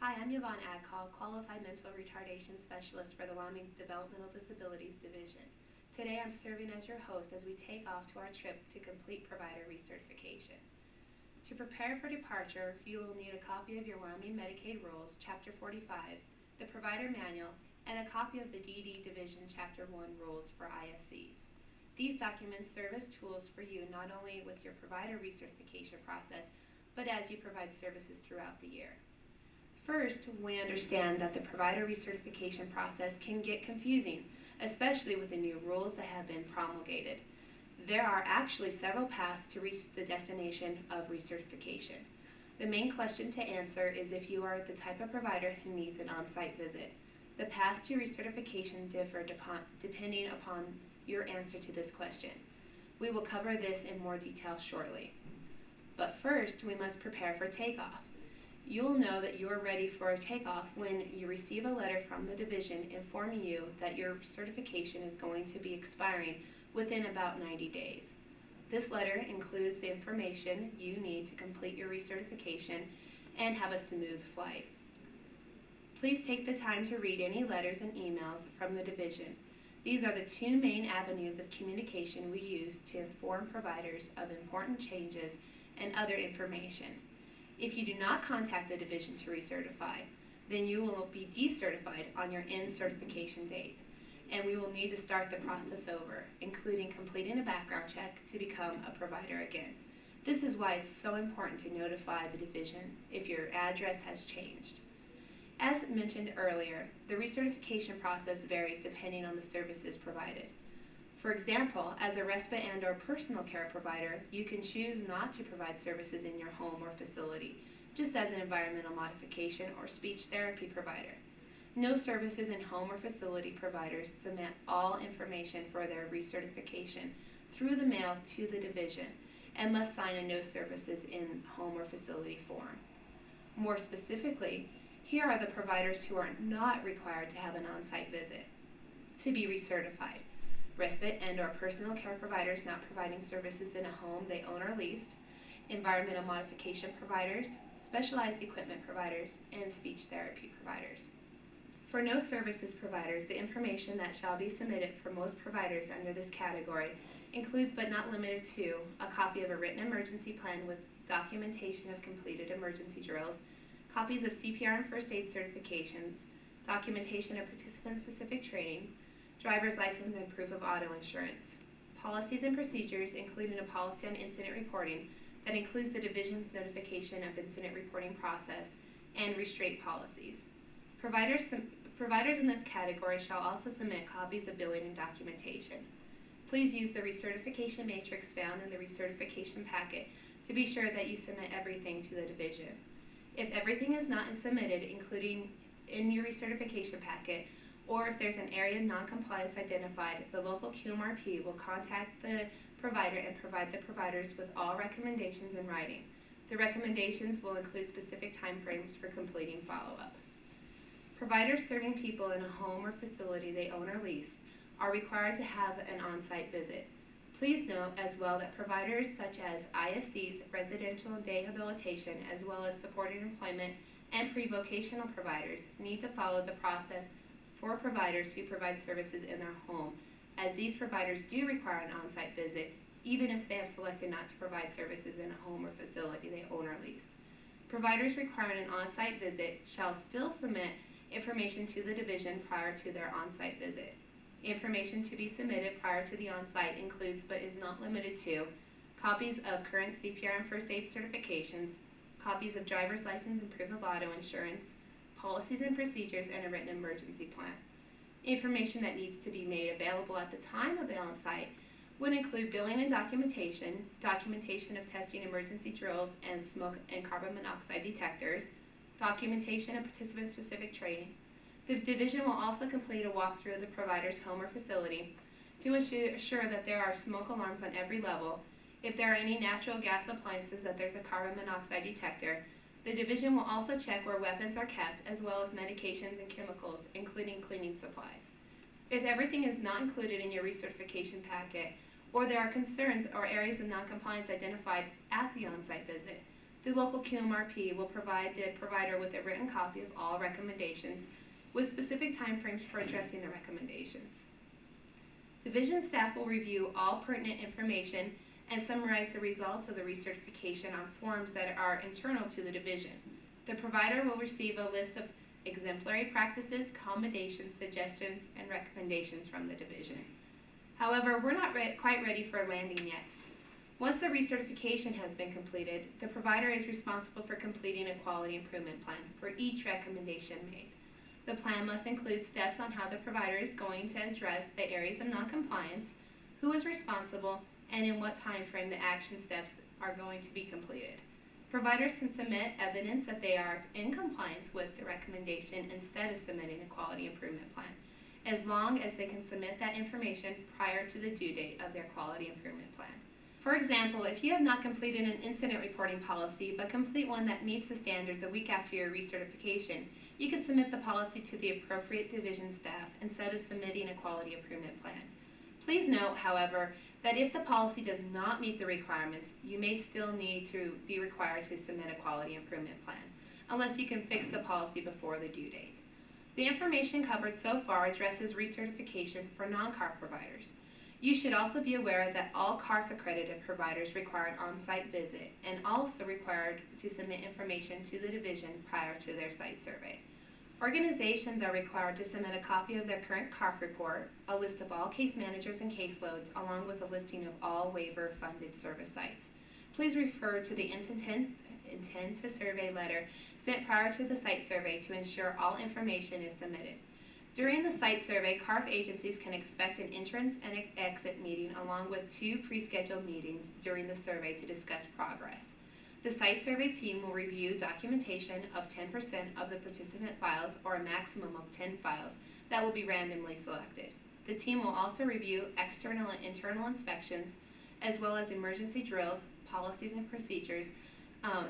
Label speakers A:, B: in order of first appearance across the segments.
A: Hi, I'm Yvonne Adcall, Qualified Mental Retardation Specialist for the Wyoming Developmental Disabilities Division. Today I'm serving as your host as we take off to our trip to complete provider recertification. To prepare for departure, you will need a copy of your Wyoming Medicaid Rules, Chapter 45, the Provider Manual, and a copy of the DD Division Chapter 1 Rules for ISCs. These documents serve as tools for you not only with your provider recertification process, but as you provide services throughout the year. First, we understand that the provider recertification process can get confusing, especially with the new rules that have been promulgated. There are actually several paths to reach the destination of recertification. The main question to answer is if you are the type of provider who needs an on-site visit. The paths to recertification differ depending upon your answer to this question. We will cover this in more detail shortly. But first, we must prepare for takeoff. You'll know that you are ready for a takeoff when you receive a letter from the division informing you that your certification is going to be expiring within about 90 days. This letter includes the information you need to complete your recertification and have a smooth flight. Please take the time to read any letters and emails from the division. These are the two main avenues of communication we use to inform providers of important changes and other information. If you do not contact the division to recertify, then you will be decertified on your end certification date, and we will need to start the process over, including completing a background check to become a provider again. This is why it's so important to notify the division if your address has changed. As mentioned earlier, the recertification process varies depending on the services provided. For example, as a respite and/or personal care provider, you can choose not to provide services in your home or facility, just as an environmental modification or speech therapy provider. No services in home or facility providers submit all information for their recertification through the mail to the division and must sign a no services in home or facility form. More specifically, here are the providers who are not required to have an on-site visit to be recertified. Respite and/or personal care providers not providing services in a home they own or leased, environmental modification providers, specialized equipment providers, and speech therapy providers. For no services providers, the information that shall be submitted for most providers under this category includes but not limited to a copy of a written emergency plan with documentation of completed emergency drills, copies of CPR and first aid certifications, documentation of participant-specific training, driver's license and proof of auto insurance, policies and procedures including a policy on incident reporting that includes the division's notification of incident reporting process and restraint policies. Providers in this category shall also submit copies of billing and documentation. Please use the recertification matrix found in the recertification packet to be sure that you submit everything to the division. If everything is not submitted, including in your recertification packet, or if there's an area of noncompliance identified, the local QMRP will contact the provider and provide the providers with all recommendations in writing. The recommendations will include specific timeframes for completing follow-up. Providers serving people in a home or facility they own or lease are required to have an on-site visit. Please note as well that providers such as ISCs, residential and day habilitation, as well as supported employment and pre-vocational providers need to follow the process for providers who provide services in their home, as these providers do require an on-site visit, even if they have selected not to provide services in a home or facility they own or lease. Providers requiring an on-site visit shall still submit information to the division prior to their on-site visit. Information to be submitted prior to the on-site includes, but is not limited to, copies of current CPR and first aid certifications, copies of driver's license and proof of auto insurance, policies and procedures, and a written emergency plan. Information that needs to be made available at the time of the on-site would include billing and documentation, documentation of testing emergency drills and smoke and carbon monoxide detectors, documentation of participant-specific training. The division will also complete a walkthrough of the provider's home or facility to ensure that there are smoke alarms on every level. If there are any natural gas appliances, that there's a carbon monoxide detector. The division will also check where weapons are kept, as well as medications and chemicals, including cleaning supplies. If everything is not included in your recertification packet, or there are concerns or areas of noncompliance identified at the on-site visit, The local QMRP will provide the provider with a written copy of all recommendations with specific timeframes for addressing the recommendations. Division staff will review all pertinent information and summarize the results of the recertification on forms that are internal to the division. The provider will receive a list of exemplary practices, commendations, suggestions, and recommendations from the division. However, we're not quite ready for a landing yet. Once the recertification has been completed, the provider is responsible for completing a quality improvement plan for each recommendation made. The plan must include steps on how the provider is going to address the areas of noncompliance, who is responsible, and in what time frame the action steps are going to be completed. Providers can submit evidence that they are in compliance with the recommendation instead of submitting a quality improvement plan, as long as they can submit that information prior to the due date of their quality improvement plan. For example, if you have not completed an incident reporting policy but complete one that meets the standards a week after your recertification, you can submit the policy to the appropriate division staff instead of submitting a quality improvement plan. Please note, however, that if the policy does not meet the requirements, you may still need to be required to submit a quality improvement plan, unless you can fix the policy before the due date. The information covered so far addresses recertification for non-CARF providers. You should also be aware that all CARF-accredited providers require an on-site visit and also required to submit information to the division prior to their site survey. Organizations are required to submit a copy of their current CARF report, a list of all case managers and caseloads, along with a listing of all waiver-funded service sites. Please refer to the intent to survey letter sent prior to the site survey to ensure all information is submitted. During the site survey, CARF agencies can expect an entrance and exit meeting along with 2 pre-scheduled meetings during the survey to discuss progress. The site survey team will review documentation of 10% of the participant files or a maximum of 10 files that will be randomly selected. The team will also review external and internal inspections as well as emergency drills, policies and procedures,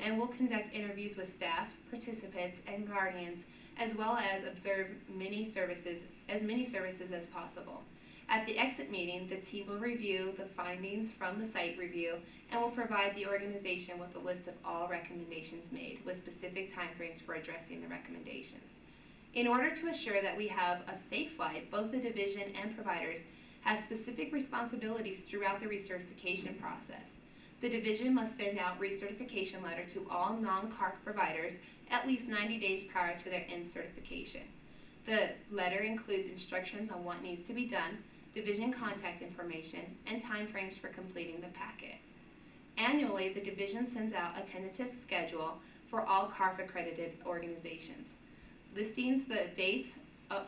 A: and will conduct interviews with staff, participants, and guardians, as well as observe as many services as possible. At the exit meeting, the team will review the findings from the site review and will provide the organization with a list of all recommendations made with specific timeframes for addressing the recommendations. In order to assure that we have a safe flight, both the division and providers have specific responsibilities throughout the recertification process. The division must send out recertification letter to all non-CARF providers at least 90 days prior to their end certification. The letter includes instructions on what needs to be done, division contact information, and timeframes for completing the packet. Annually, the division sends out a tentative schedule for all CARF-accredited organizations, listings the dates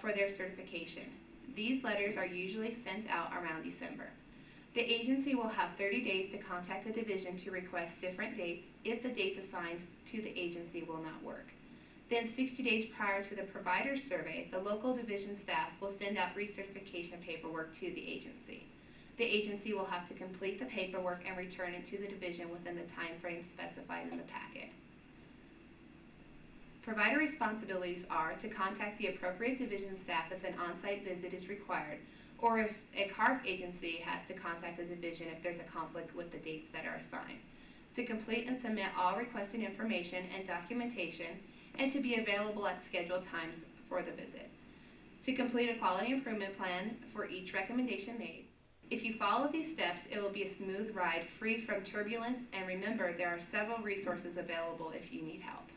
A: for their certification. These letters are usually sent out around December. The agency will have 30 days to contact the division to request different dates if the dates assigned to the agency will not work. Then 60 days prior to the provider's survey, the local division staff will send out recertification paperwork to the agency. The agency will have to complete the paperwork and return it to the division within the time frame specified in the packet. Provider responsibilities are to contact the appropriate division staff if an on-site visit is required, or if a CARF agency has to contact the division if there's a conflict with the dates that are assigned, to complete and submit all requested information and documentation, and to be available at scheduled times for the visit, to complete a quality improvement plan for each recommendation made. If you follow these steps, it will be a smooth ride, free from turbulence, and remember, there are several resources available if you need help.